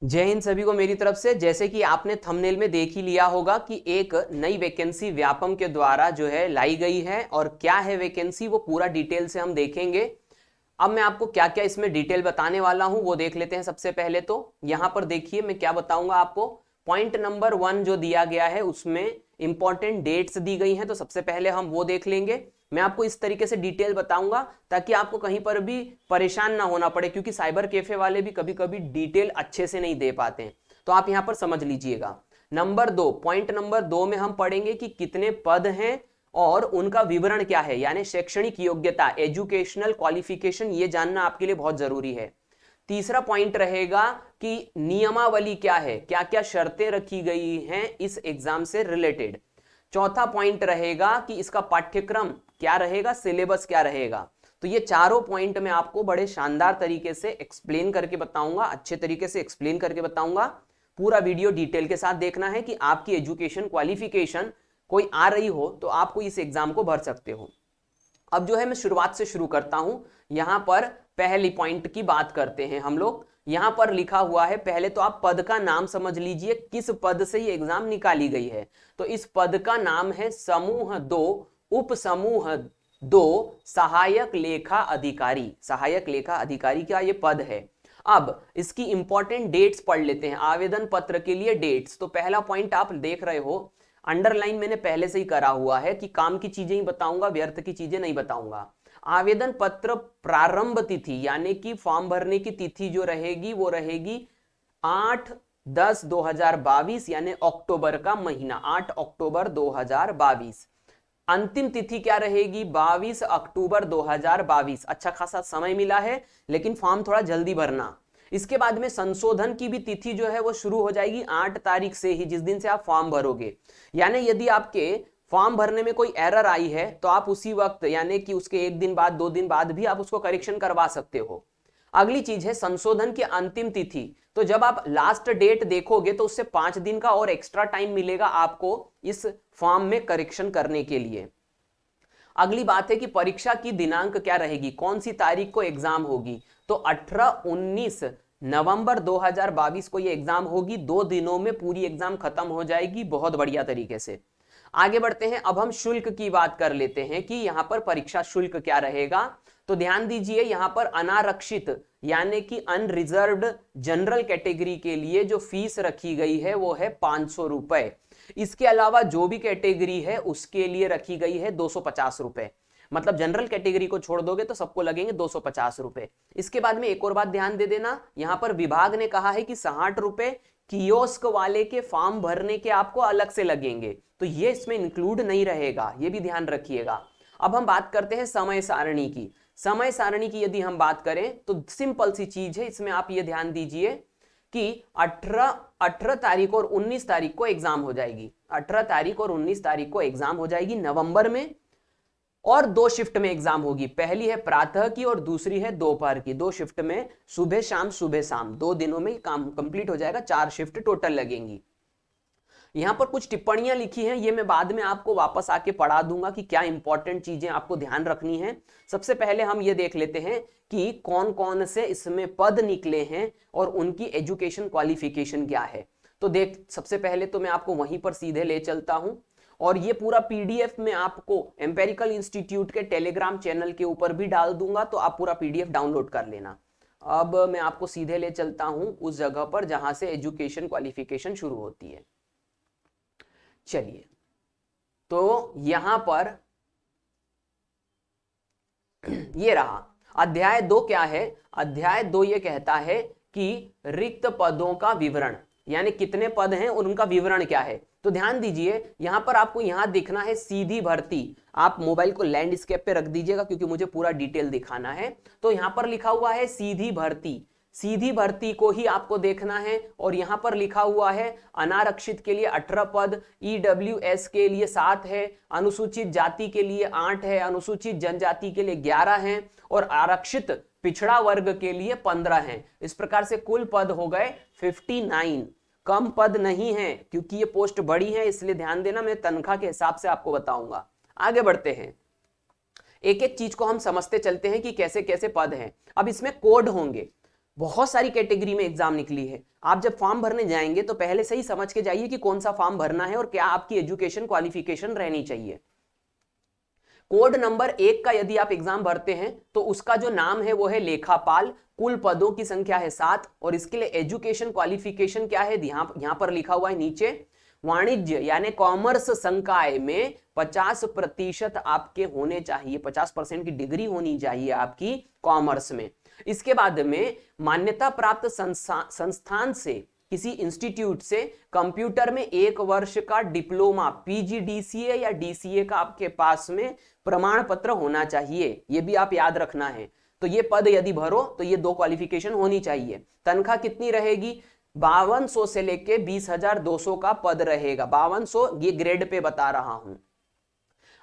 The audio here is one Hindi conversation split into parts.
जय हिंद सभी को मेरी तरफ से। जैसे कि आपने थंबनेल में देख ही लिया होगा कि एक नई वैकेंसी व्यापम के द्वारा जो है लाई गई है, और क्या है वैकेंसी वो पूरा डिटेल से हम देखेंगे। अब मैं आपको क्या क्या इसमें डिटेल बताने वाला हूं वो देख लेते हैं। सबसे पहले तो यहां पर देखिए मैं क्या बताऊंगा आपको। पॉइंट नंबर 1 जो दिया गया है उसमें इंपॉर्टेंट डेट्स दी गई हैं, तो सबसे पहले हम वो देख लेंगे। मैं आपको इस तरीके से डिटेल बताऊंगा ताकि आपको कहीं पर भी परेशान ना होना पड़े, क्योंकि साइबर कैफे वाले भी कभी कभी डिटेल अच्छे से नहीं दे पाते हैं। तो आप यहां पर समझ लीजिएगा। नंबर 2, पॉइंट नंबर 2 में हम पढ़ेंगे कि कितने पद हैं और उनका विवरण क्या है, यानी शैक्षणिक योग्यता, एजुकेशनल क्वालिफिकेशन, ये जानना आपके लिए बहुत जरूरी है। तीसरा पॉइंट रहेगा कि नियमावली क्या है, क्या क्या शर्तें रखी गई हैं इस एग्जाम से रिलेटेड। चौथा पॉइंट रहेगा कि इसका पाठ्यक्रम क्या रहेगा, सिलेबस क्या रहेगा। तो ये चारों पॉइंट मैं आपको बड़े शानदार तरीके से एक्सप्लेन करके बताऊंगा, अच्छे तरीके से एक्सप्लेन करके बताऊंगा। पूरा वीडियो डिटेल के साथ देखना है कि आपकी एजुकेशन क्वालिफिकेशन कोई आ रही हो तो आपको इस एग्जाम को भर सकते हो। अब जो है मैं शुरुआत से शुरू करता हूं। यहां पर पहली पॉइंट की बात करते हैं हम लोग। यहां पर लिखा हुआ है, पहले तो आप पद का नाम समझ लीजिए, किस पद से ये एग्जाम निकाली गई है। तो इस पद का नाम है समूह 2, उप समूह 2, सहायक लेखा अधिकारी। सहायक लेखा अधिकारी का ये पद है। अब इसकी इंपॉर्टेंट डेट्स पढ़ लेते हैं, आवेदन पत्र के लिए डेट्स। तो पहला पॉइंट आप देख रहे हो, अंडरलाइन मैंने पहले से ही करा हुआ है कि काम की चीजें ही बताऊंगा, व्यर्थ की चीजें नहीं बताऊंगा। आवेदन पत्र प्रारंभ तिथि यानी कि फॉर्म भरने की तिथि जो रहेगी वो रहेगी 8/10/2022, यानी अक्टूबर का महीना, 8 अक्टूबर 2022। अंतिम तिथि क्या रहेगी, 22 अक्टूबर 2022। अच्छा खासा समय मिला है, लेकिन फॉर्म थोड़ा जल्दी भरना। इसके बाद में संशोधन की भी तिथि जो है वो शुरू हो जाएगी 8 तारीख से ही, जिस दिन से आप फॉर्म भरोगे। यानी यदि आपके फॉर्म भरने में कोई एरर आई है तो आप उसी वक्त, यानी कि उसके 1 दिन बाद 2 दिन बाद भी आप उसको करेक्शन करवा सकते हो। अगली चीज है संशोधन की अंतिम तिथि। तो जब आप लास्ट डेट देखोगे तो उससे 5 दिन का और एक्स्ट्रा टाइम मिलेगा आपको इस फॉर्म में करेक्शन करने के लिए। अगली बात है कि परीक्षा की दिनांक क्या रहेगी, कौन सी तारीख को एग्जाम होगी। तो 18-19 नवंबर 2022 को ये एग्जाम होगी। 2 दिनों में पूरी एग्जाम खत्म हो जाएगी, बहुत बढ़िया तरीके से। आगे बढ़ते हैं, अब हम शुल्क की बात कर लेते हैं कि यहां पर परीक्षा शुल्क क्या रहेगा। तो ध्यान दीजिए, यहां पर अनारक्षित यानी कि अनरिजर्व्ड जनरल कैटेगरी के लिए जो फीस रखी गई है वो है 500 रुपए। इसके अलावा जो भी कैटेगरी है उसके लिए रखी गई है 250 रुपए। मतलब जनरल कैटेगरी को छोड़ दोगे तो सबको लगेंगे 250 रुपए। इसके बाद में एक और बात ध्यान दे देना, यहां पर विभाग ने कहा है कि 60 रुपए कियोस्क वाले के फॉर्म भरने के आपको अलग से लगेंगे, तो ये इसमें इंक्लूड नहीं रहेगा, ये भी ध्यान रखिएगा। अब हम बात करते हैं समय सारणी की। समय सारणी की यदि हम बात करें तो सिंपल सी चीज है, इसमें आप ये ध्यान दीजिए कि 18 तारीख और 19 तारीख को एग्जाम हो जाएगी। 18 तारीख और 19 तारीख को एग्जाम हो जाएगी नवंबर में, और 2 शिफ्ट में एग्जाम होगी। पहली है प्रातः की और दूसरी है दोपहर की। 2 शिफ्ट में सुबह शाम 2 दिनों में काम कंप्लीट हो जाएगा। 4 शिफ्ट टोटल लगेंगी। यहां पर कुछ टिप्पणियां लिखी हैं, ये मैं बाद में आपको वापस आके पढ़ा दूंगा कि क्या इंपॉर्टेंट चीजें आपको ध्यान रखनी है। सबसे पहले हम ये देख लेते हैं कि कौन कौन से इसमें पद निकले हैं और उनकी एजुकेशन क्वालिफिकेशन क्या है। तो देख, सबसे पहले तो मैं आपको वहीं पर सीधे ले चलता हूं, और ये पूरा पीडीएफ में आपको एम्पेरिकल इंस्टीट्यूट के टेलीग्राम चैनल के ऊपर भी डाल दूंगा, तो आप पूरा पीडीएफ डाउनलोड कर लेना। अब मैं आपको सीधे ले चलता हूं उस जगह पर जहां से एजुकेशन क्वालिफिकेशन शुरू होती है। चलिए, तो यहां पर ये रहा अध्याय 2। क्या है अध्याय 2, ये कहता है कि रिक्त पदों का विवरण, यानी कितने पद हैं और उनका विवरण क्या है। तो ध्यान दीजिए, यहां पर आपको यहां दिखना है सीधी भर्ती। आप मोबाइल को लैंडस्केप पे रख दीजिएगा क्योंकि मुझे पूरा डिटेल दिखाना है। तो यहां पर लिखा हुआ है सीधी भर्ती, सीधी भर्ती को ही आपको देखना है। और यहां पर लिखा हुआ है अनारक्षित के लिए 18 पद, ईडब्ल्यूएस के लिए 7 है, अनुसूचित जाति के लिए 8 है, अनुसूचित जनजाति के लिए 11 है, और आरक्षित पिछड़ा वर्ग के लिए 15 हैं। इस प्रकार से कुल पद हो गए 59। कम पद नहीं है क्योंकि ये पोस्ट बड़ी है, इसलिए ध्यान देना, मैं तनख्वाह के हिसाब से आपको बताऊंगा। आगे बढ़ते हैं, एक एक चीज को हम समझते चलते हैं कि कैसे कैसे पद हैं। अब इसमें कोड होंगे, बहुत सारी कैटेगरी में एग्जाम निकली है। आप जब फॉर्म भरने जाएंगे तो पहले से ही समझ के जाइए कि कौन सा फॉर्म भरना है और क्या आपकी एजुकेशन क्वालिफिकेशन रहनी चाहिए। कोड नंबर 1 का यदि आप एग्जाम भरते हैं तो उसका जो नाम है वो है लेखापाल, कुल पदों की संख्या है 7 और इसके लिए एजुकेशन क्वालिफिकेशन क्या है यहां पर लिखा हुआ है नीचे, वाणिज्य यानी कॉमर्स संकाय में 50% आपके होने चाहिए, 50% की डिग्री होनी चाहिए आपकी कॉमर्स में। इसके बाद में मान्यता प्राप्त संस्थान से, किसी इंस्टीट्यूट से कंप्यूटर में 1 वर्ष का डिप्लोमा पीजीडीसीए या डीसीए का आपके पास में प्रमाण पत्र होना चाहिए, ये भी आप याद रखना है। तो ये पद यदि भरो तो ये 2 क्वालिफिकेशन होनी चाहिए। तनख्वाह कितनी रहेगी, 5200 से लेके 20,200 का पद रहेगा। 5200 ये ग्रेड पे बता रहा हूं।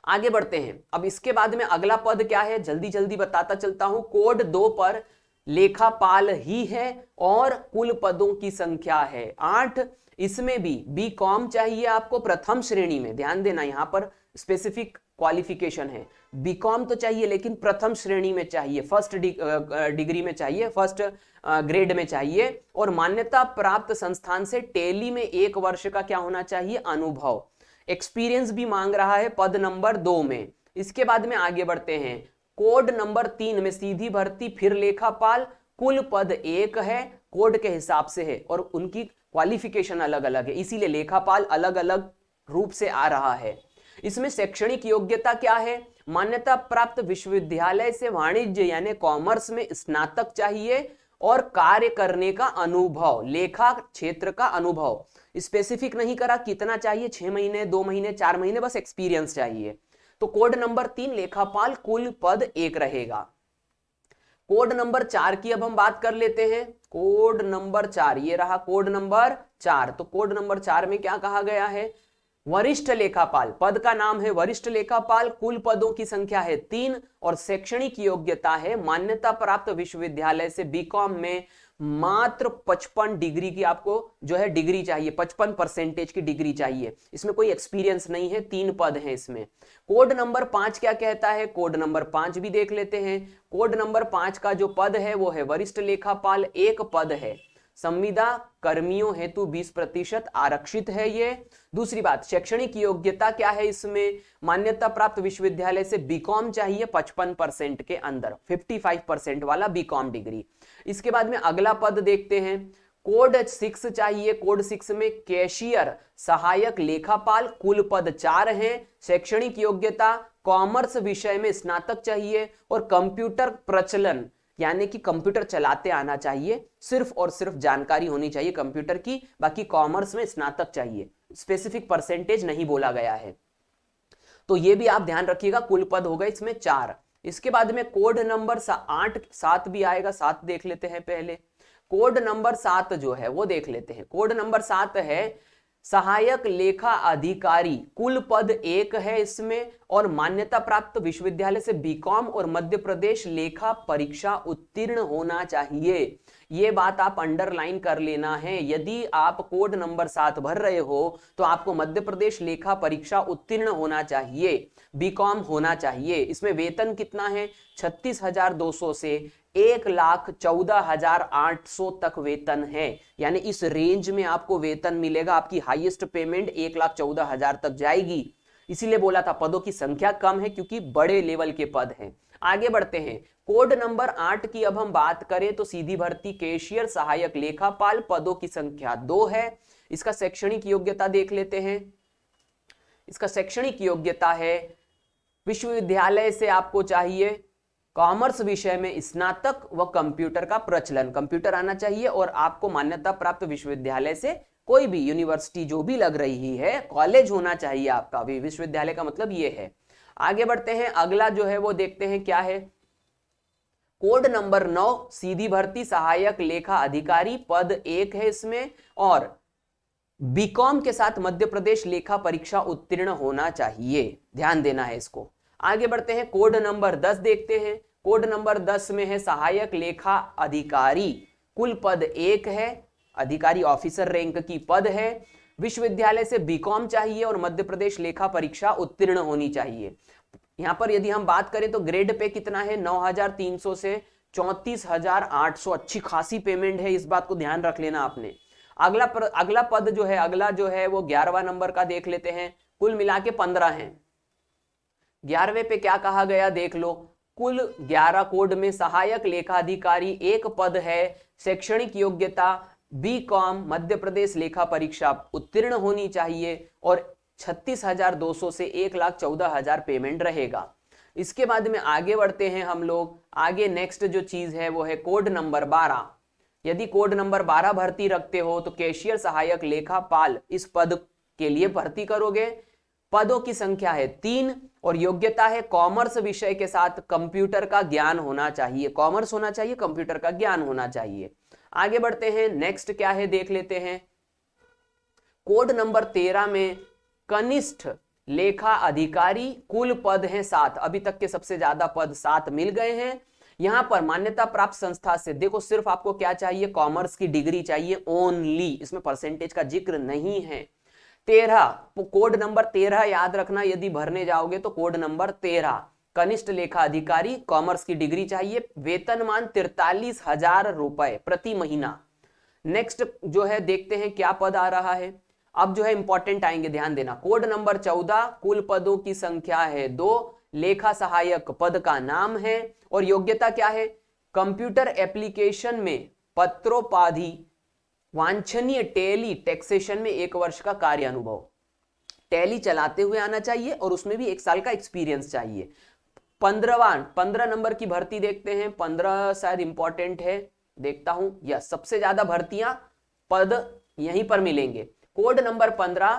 आगे बढ़ते हैं। अब इसके बाद में अगला पद क्या है, जल्दी जल्दी बताता चलता हूं। कोड 2 पर लेखापाल ही है और कुल पदों की संख्या है 8। इसमें भी बीकॉम चाहिए आपको प्रथम श्रेणी में, ध्यान देना यहां पर स्पेसिफिक क्वालिफिकेशन है। बीकॉम तो चाहिए लेकिन प्रथम श्रेणी में चाहिए, फर्स्ट डिग्री में चाहिए, फर्स्ट ग्रेड में चाहिए। और मान्यता प्राप्त संस्थान से टेली में 1 वर्ष का क्या होना चाहिए, अनुभव। एक्सपीरियंस भी मांग रहा है पद नंबर 2 में। इसके बाद में आगे बढ़ते हैं। कोड नंबर 3 में सीधी भर्ती फिर लेखापाल, कुल पद 1 है, कोड के हिसाब से है और उनकी क्वालिफिकेशन अलग अलग है, इसीलिए लेखापाल अलग अलग रूप से आ रहा है। इसमें शैक्षणिक योग्यता क्या है, मान्यता प्राप्त विश्वविद्यालय से वाणिज्य यानी कॉमर्स में स्नातक चाहिए और कार्य करने का अनुभव, लेखा क्षेत्र का अनुभव। स्पेसिफिक नहीं करा कितना चाहिए, 6 महीने, 2 महीने, 4 महीने, बस एक्सपीरियंस चाहिए। तो कोड नंबर 3 लेखापाल, कुल पद 1 रहेगा। कोड नंबर 4 की अब हम बात कर लेते हैं। कोड नंबर 4 ये रहा, कोड नंबर 4। तो कोड नंबर 4 में क्या कहा गया है, वरिष्ठ लेखापाल, पद का नाम है वरिष्ठ लेखापाल, कुल पदों की संख्या है 3 और शैक्षणिक योग्यता है मान्यता प्राप्त विश्वविद्यालय से बीकॉम में मात्र 55 डिग्री की आपको जो है डिग्री चाहिए, 55% की डिग्री चाहिए। इसमें कोई एक्सपीरियंस नहीं है, 3 पद हैं इसमें। कोड नंबर 5 क्या कहता है, कोड नंबर 5 भी देख लेते हैं। कोड नंबर 5 का जो पद है वो है वरिष्ठ लेखापाल, 1 पद है। संविदा कर्मियों हेतु 20% आरक्षित है ये। दूसरी बात, शैक्षणिक योग्यता क्या है इसमें, मान्यता प्राप्त विश्वविद्यालय से बीकॉम चाहिए 55% के अंदर, 55% वाला बीकॉम डिग्री। इसके बाद में अगला पद देखते हैं। कोड 6 चाहिए, कोड 6 में कैशियर सहायक लेखापाल, कुल पद 4 हैं। शैक्षणिक योग्यता कॉमर्स विषय में स्नातक चाहिए और कंप्यूटर प्रचलन यानी कि कंप्यूटर चलाते आना चाहिए, सिर्फ और सिर्फ जानकारी होनी चाहिए कंप्यूटर की, बाकी कॉमर्स में स्नातक चाहिए। स्पेसिफिक परसेंटेज नहीं बोला गया है, तो ये भी आप ध्यान रखिएगा। कुल पद हो गए इसमें 4। इसके बाद में कोड नंबर 7 भी आएगा, 7 देख लेते हैं पहले। कोड नंबर 7 जो है वो देख लेते हैं। कोड नंबर 7 है सहायक लेखा अधिकारी, कुल पद 1 है इसमें और मान्यता प्राप्त विश्वविद्यालय से बीकॉम और मध्य प्रदेश लेखा परीक्षा उत्तीर्ण होना चाहिए। ये बात आप अंडरलाइन कर लेना है। यदि आप कोड नंबर 7 भर रहे हो तो आपको मध्य प्रदेश लेखा परीक्षा उत्तीर्ण होना चाहिए, बीकॉम होना चाहिए। इसमें वेतन कितना है, 36,200 से 1,14,800 तक वेतन है, यानी इस रेंज में आपको वेतन मिलेगा। आपकी हाईएस्ट पेमेंट 1,14,000 तक जाएगी। इसीलिए बोला था पदों की संख्या कम है क्योंकि बड़े लेवल के पद हैं। आगे बढ़ते हैं। कोड नंबर 8 की अब हम बात करें तो सीधी भर्ती कैशियर सहायक लेखापाल, पदों की संख्या 2 है। इसका शैक्षणिक योग्यता देख लेते हैं। इसका शैक्षणिक योग्यता है विश्वविद्यालय से आपको चाहिए कॉमर्स विषय में स्नातक व कंप्यूटर का प्रचलन, कंप्यूटर आना चाहिए और आपको मान्यता प्राप्त विश्वविद्यालय से कोई भी यूनिवर्सिटी जो भी लग रही है, कॉलेज होना चाहिए आपका, भी विश्वविद्यालय का मतलब ये है। आगे बढ़ते हैं। अगला जो है वो देखते हैं क्या है। कोड नंबर 9 सीधी भर्ती सहायक लेखा अधिकारी, पद 1 है इसमें और बीकॉम के साथ मध्य प्रदेश लेखा परीक्षा उत्तीर्ण होना चाहिए, ध्यान देना है इसको। आगे बढ़ते हैं। कोड नंबर 10 देखते हैं। कोड नंबर 10 में है सहायक लेखा अधिकारी, कुल पद 1 है, अधिकारी ऑफिसर रैंक की पद है। विश्वविद्यालय से बीकॉम चाहिए और मध्य प्रदेश लेखा परीक्षा उत्तीर्ण होनी चाहिए। यहां पर यदि हम बात करें तो ग्रेड पे कितना है, 9,300 से 34,800, अच्छी खासी पेमेंट है, इस बात को ध्यान रख लेना आपने। अगला पद जो है, अगला जो है वो 11वां नंबर का देख लेते हैं। कुल मिला के 15 हैं। 11वें पे क्या कहा गया देख लो। कुल 11 कोड में सहायक लेखाधिकारी एक पद है। शैक्षणिक योग्यता बीकॉम मध्य प्रदेश लेखा परीक्षा उत्तीर्ण होनी चाहिए और 36,200 से 1,14,000 पेमेंट रहेगा। इसके बाद में आगे बढ़ते हैं हम लोग। आगे नेक्स्ट जो चीज है वो है कोड नंबर 12। यदि कोड नंबर 12 भर्ती रखते हो तो कैशियर सहायक लेखापाल इस पद के लिए भर्ती करोगे। पदों की संख्या है 3 और योग्यता है कॉमर्स विषय के साथ कंप्यूटर का ज्ञान होना चाहिए। कॉमर्स होना चाहिए, कंप्यूटर का ज्ञान होना चाहिए। आगे बढ़ते हैं, नेक्स्ट क्या है देख लेते हैं। कोड नंबर 13 में कनिष्ठ लेखा अधिकारी कुल पद हैं 7। अभी तक के सबसे ज्यादा पद 7 मिल गए हैं। यहां पर मान्यता प्राप्त संस्था से देखो सिर्फ आपको क्या चाहिए, कॉमर्स की डिग्री चाहिए ओनली, इसमें परसेंटेज का जिक्र नहीं है। 13 कोड नंबर 13 याद रखना, यदि भरने जाओगे तो कोड नंबर 13 कनिष्ठ लेखा अधिकारी कॉमर्स की डिग्री चाहिए। वेतनमान 43,000 रुपए प्रति महीना। नेक्स्ट जो है देखते हैं क्या पद आ रहा है। अब जो है इंपॉर्टेंट आएंगे, ध्यान देना। कोड नंबर 14 कुल पदों की संख्या है 2। लेखा सहायक पद का नाम है और योग्यता क्या है, कंप्यूटर एप्लीकेशन में पत्रोपाधि वांछनीय टैली टैक्सेशन में 1 वर्ष का कार्य अनुभव, टैली चलाते हुए आना चाहिए और उसमें भी 1 साल का एक्सपीरियंस चाहिए। 15 नंबर की भर्ती देखते हैं। 15 शायद इंपॉर्टेंट है, देखता हूं। यस, सबसे ज्यादा भर्तियां पद यहीं पर मिलेंगे। कोड नंबर 15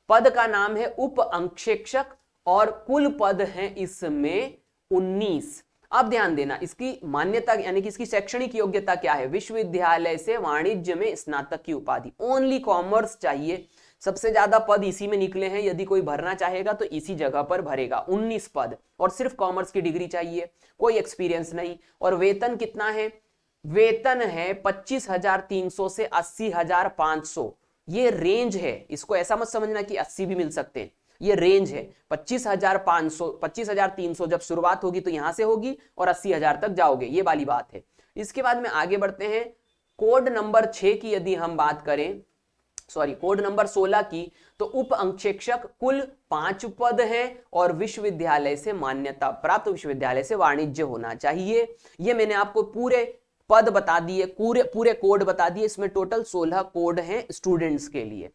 पद का नाम है उप अंकेक्षक और कुल पद हैं इसमें 19। अब ध्यान देना, इसकी मान्यता यानी कि इसकी शैक्षणिक योग्यता क्या है, विश्वविद्यालय से वाणिज्य में स्नातक की उपाधि। ओनली कॉमर्स चाहिए, सबसे ज्यादा पद इसी में निकले हैं। यदि कोई भरना चाहेगा तो इसी जगह पर भरेगा। 19 पद और सिर्फ कॉमर्स की डिग्री चाहिए, कोई एक्सपीरियंस नहीं। और वेतन कितना है, वेतन है 25,300 से 80,500। ये रेंज है, इसको ऐसा मत समझना कि 80 भी मिल सकते हैं, ये रेंज है। 25,500 25,300 जब शुरुआत होगी तो यहां से होगी और 80,000 तक जाओगे, ये वाली बात है। इसके बाद में आगे बढ़ते हैं। कोड नंबर 6 की यदि हम बात करें, सॉरी कोड नंबर 16 की, तो उप अंकेक्षक कुल 5 पद हैं और विश्वविद्यालय से मान्यता प्राप्त विश्वविद्यालय से वाणिज्य होना चाहिए। ये मैंने आपको पूरे पद बता दिए, पूरे कोड बता दिए। इसमें टोटल 16 कोड हैं स्टूडेंट्स के लिए।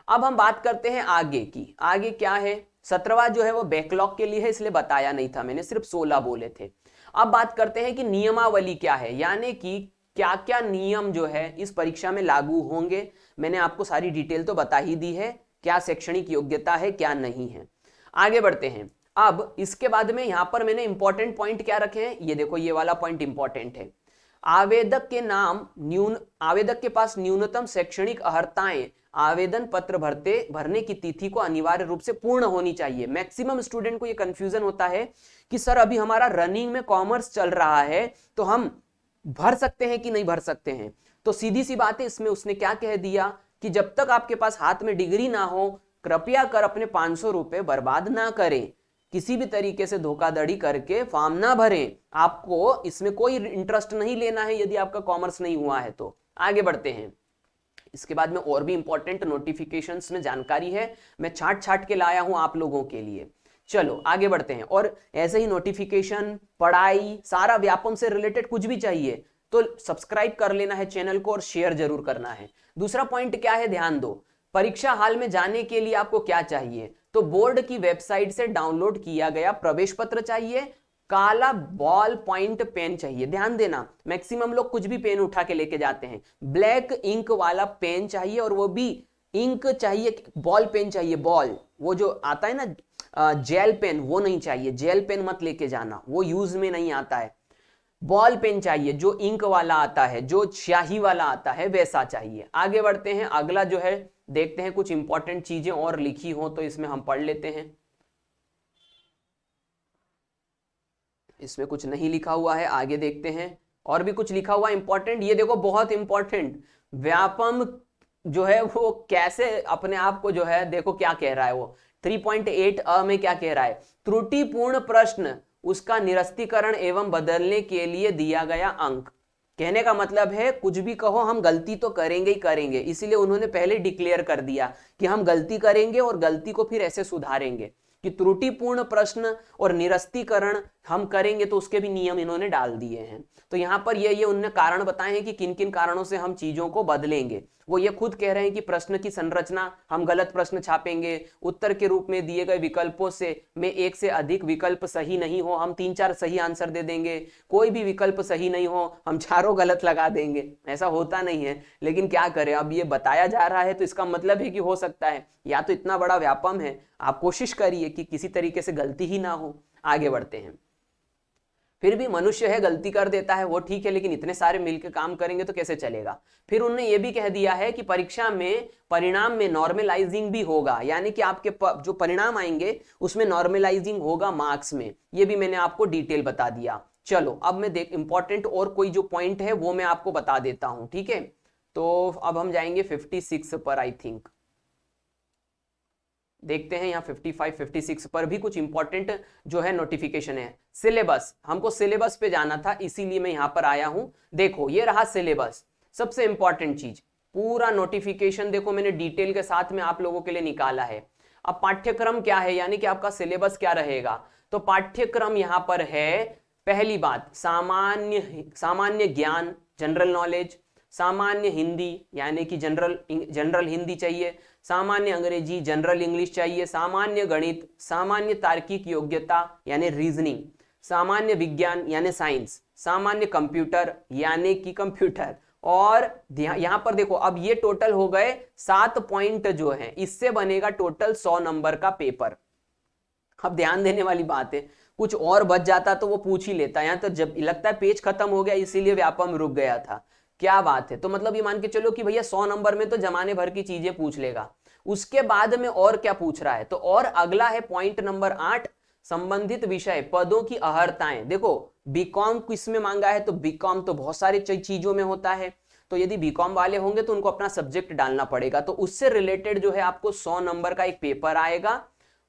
अब हम बात करते हैं आगे की। आगे क्या है, 17वां जो है वो बैकलॉग के लिए है, इसलिए बताया नहीं था मैंने, सिर्फ 16 बोले थे। अब बात करते हैं कि नियमावली क्या है, यानी कि क्या क्या नियम जो है इस परीक्षा में लागू होंगे। मैंने आपको सारी डिटेल तो बता ही दी है, क्या शैक्षणिक योग्यता है क्या नहीं है। आगे बढ़ते हैं। अब इसके बाद में यहां पर मैंने इंपॉर्टेंट पॉइंट क्या रखे हैं, ये देखो, ये वाला पॉइंट इंपॉर्टेंट है। आवेदक के पास न्यूनतम शैक्षणिक अर्हताएं आवेदन पत्र भरने की तिथि को अनिवार्य रूप से पूर्ण होनी चाहिए। मैक्सिमम स्टूडेंट को ये कंफ्यूजन होता है कि सर अभी हमारा रनिंग में कॉमर्स चल रहा है तो हम भर सकते हैं कि नहीं भर सकते हैं। तो सीधी सी बात है, इसमें उसने क्या कह दिया कि जब तक आपके पास हाथ में डिग्री ना हो, कृपया कर अपने 500 रुपए बर्बाद ना करें, किसी भी तरीके से धोखाधड़ी करके फॉर्म ना भरें। आपको इसमें कोई इंटरेस्ट नहीं लेना है यदि आपका कॉमर्स नहीं हुआ है तो। आगे बढ़ते हैं। इसके बाद में और भी इंपॉर्टेंट नोटिफिकेशंस में जानकारी है, मैं छाट के लाया हूं आप लोगों के लिए। चलो आगे बढ़ते हैं। और ऐसे ही नोटिफिकेशन, पढ़ाई, सारा व्यापम से रिलेटेड कुछ भी चाहिए तो सब्सक्राइब कर लेना है चैनल को और शेयर जरूर करना है। दूसरा पॉइंट क्या है, ध्यान दो। परीक्षा हाल में जाने के लिए आपको क्या चाहिए, तो बोर्ड की वेबसाइट से डाउनलोड किया गया प्रवेश पत्र चाहिए, काला बॉल पॉइंट पेन चाहिए। ध्यान देना, मैक्सिमम लोग कुछ भी पेन उठा के लेके जाते हैं। ब्लैक इंक वाला पेन चाहिए और वो भी इंक चाहिए, बॉल पेन चाहिए। बॉल वो जो आता है ना जेल पेन, वो नहीं चाहिए। जेल पेन मत लेके जाना, वो यूज में नहीं आता है। बॉल पेन चाहिए, जो इंक वाला आता है, जो स्याही वाला आता है, वैसा चाहिए। आगे बढ़ते हैं। अगला जो है देखते हैं, कुछ इंपॉर्टेंट चीजें और लिखी हो तो इसमें हम पढ़ लेते हैं। इसमें कुछ नहीं लिखा हुआ है, आगे देखते हैं। और भी कुछ लिखा हुआ इंपॉर्टेंट, ये देखो बहुत इंपॉर्टेंट। व्यापम जो है वो कैसे अपने आप को जो है, देखो क्या कह रहा है वो 3.8 में क्या कह रहा है, त्रुटिपूर्ण प्रश्न उसका निरस्तीकरण एवं बदलने के लिए दिया गया अंक। कहने का मतलब है कुछ भी कहो हम गलती तो करेंगे ही करेंगे, इसीलिए उन्होंने पहले डिक्लेयर कर दिया कि हम गलती करेंगे और गलती को फिर ऐसे सुधारेंगे कि त्रुटिपूर्ण प्रश्न और निरस्तीकरण हम करेंगे तो उसके भी नियम इन्होंने डाल दिए हैं। तो यहां पर ये उन्होंने कारण बताए हैं कि किन किन कारणों से हम चीजों को बदलेंगे। वो ये खुद कह रहे हैं कि प्रश्न की संरचना, हम गलत प्रश्न छापेंगे, उत्तर के रूप में दिए गए विकल्पों से में एक से अधिक विकल्प सही नहीं हो, हम 3-4 सही आंसर दे देंगे, कोई भी विकल्प सही नहीं हो हम चारों गलत लगा देंगे। ऐसा होता नहीं है, लेकिन क्या करें, अब ये बताया जा रहा है तो इसका मतलब है कि हो सकता है, या तो इतना बड़ा व्यापम है, आप कोशिश करिए कि किसी तरीके से गलती ही ना हो। आगे बढ़ते हैं। फिर भी मनुष्य है, गलती कर देता है, वो ठीक है, लेकिन इतने सारे मिलकर काम करेंगे तो कैसे चलेगा। फिर उन्होंने ये भी कह दिया है कि परीक्षा में परिणाम में नॉर्मलाइजिंग भी होगा, यानी कि आपके जो परिणाम आएंगे उसमें नॉर्मलाइजिंग होगा मार्क्स में। ये भी मैंने आपको डिटेल बता दिया। चलो अब मैं इंपॉर्टेंट और कोई जो पॉइंट है वो मैं आपको बता देता हूं, ठीक है। तो अब हम जाएंगे 56 पर, आई थिंक देखते हैं यहाँ 55 56 पर भी कुछ इंपॉर्टेंट जो है नोटिफिकेशन है। सिलेबस, हमको सिलेबस पे जाना था इसीलिए मैं यहाँ पर आया हूं। देखो ये रहा सिलेबस, सबसे इंपॉर्टेंट चीज। पूरा नोटिफिकेशन देखो मैंने डिटेल के साथ में आप लोगों के लिए निकाला है। अब पाठ्यक्रम क्या है, यानी कि आपका सिलेबस क्या रहेगा। तो पाठ्यक्रम यहाँ पर है, पहली बात सामान्य ज्ञान, जनरल नॉलेज, सामान्य हिंदी यानी कि जनरल हिंदी चाहिए, सामान्य अंग्रेजी जनरल इंग्लिश चाहिए, सामान्य गणित, सामान्य तार्किक योग्यता यानी रीजनिंग, सामान्य विज्ञान यानी साइंस, सामान्य कंप्यूटर यानी कि कंप्यूटर। और यहां पर देखो अब ये टोटल हो गए 7 पॉइंट जो है, इससे बनेगा टोटल 100 नंबर का पेपर। अब ध्यान देने वाली बात है, कुछ और बच जाता तो वो पूछ ही लेता, यहां तो जब लगता है पेज खत्म हो गया इसीलिए व्यापम रुक गया था। क्या बात है, तो मतलब ये मान के चलो कि भैया 100 नंबर में तो जमाने भर की चीजें पूछ लेगा। उसके बाद में और क्या पूछ रहा है, तो और अगला है पॉइंट नंबर 8, संबंधित विषय पदों की अहर्ताएं। देखो बीकॉम किसमें मांगा है, तो बीकॉम तो बहुत सारी चीजों में होता है, तो यदि बीकॉम वाले होंगे तो उनको अपना सब्जेक्ट डालना पड़ेगा, तो उससे रिलेटेड जो है आपको 100 नंबर का एक पेपर आएगा।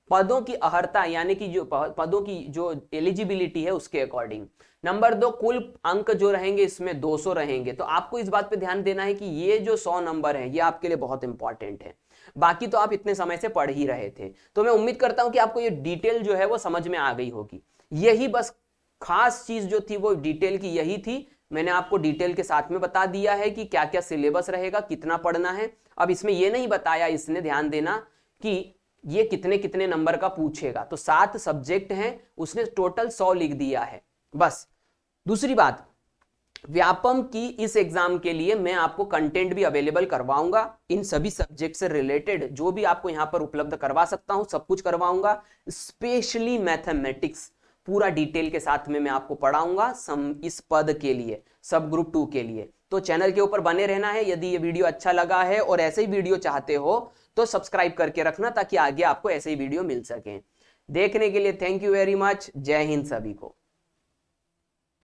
पदों की अहर्ता यानी कि जो पदों की जो एलिजिबिलिटी है उसके अकॉर्डिंग। नंबर 2, कुल अंक जो रहेंगे इसमें 200 रहेंगे। तो आपको इस बात पे ध्यान देना है कि ये जो 100 नंबर है ये आपके लिए बहुत इंपॉर्टेंट है। बाकी तो आप इतने समय से पढ़ ही रहे थे, तो मैं उम्मीद करता हूं कि आपको ये डिटेल जो है वो समझ में आ गई होगी। यही बस खास चीज जो थी वो डिटेल की यही थी। मैंने आपको डिटेल के साथ में बता दिया है कि क्या क्या सिलेबस रहेगा, कितना पढ़ना है। अब इसमें यह नहीं बताया, इसने ध्यान देना कि ये कितने कितने नंबर का पूछेगा। तो 7 सब्जेक्ट हैं, उसने टोटल 100 लिख दिया है बस। दूसरी बात, व्यापम की इस एग्जाम के लिए मैं आपको कंटेंट भी अवेलेबल करवाऊंगा, इन सभी सब्जेक्ट से रिलेटेड जो भी आपको यहां पर उपलब्ध करवा सकता हूं सब कुछ करवाऊंगा। स्पेशली मैथमेटिक्स पूरा डिटेल के साथ में मैं आपको पढ़ाऊंगा इस पद के लिए, सब ग्रुप 2 के लिए। तो चैनल के ऊपर बने रहना है। यदि ये वीडियो अच्छा लगा है और ऐसे ही वीडियो चाहते हो तो सब्सक्राइब करके रखना, ताकि आगे आपको ऐसे ही वीडियो मिल सके। देखने के लिए थैंक यू वेरी मच। जय हिंद सभी को।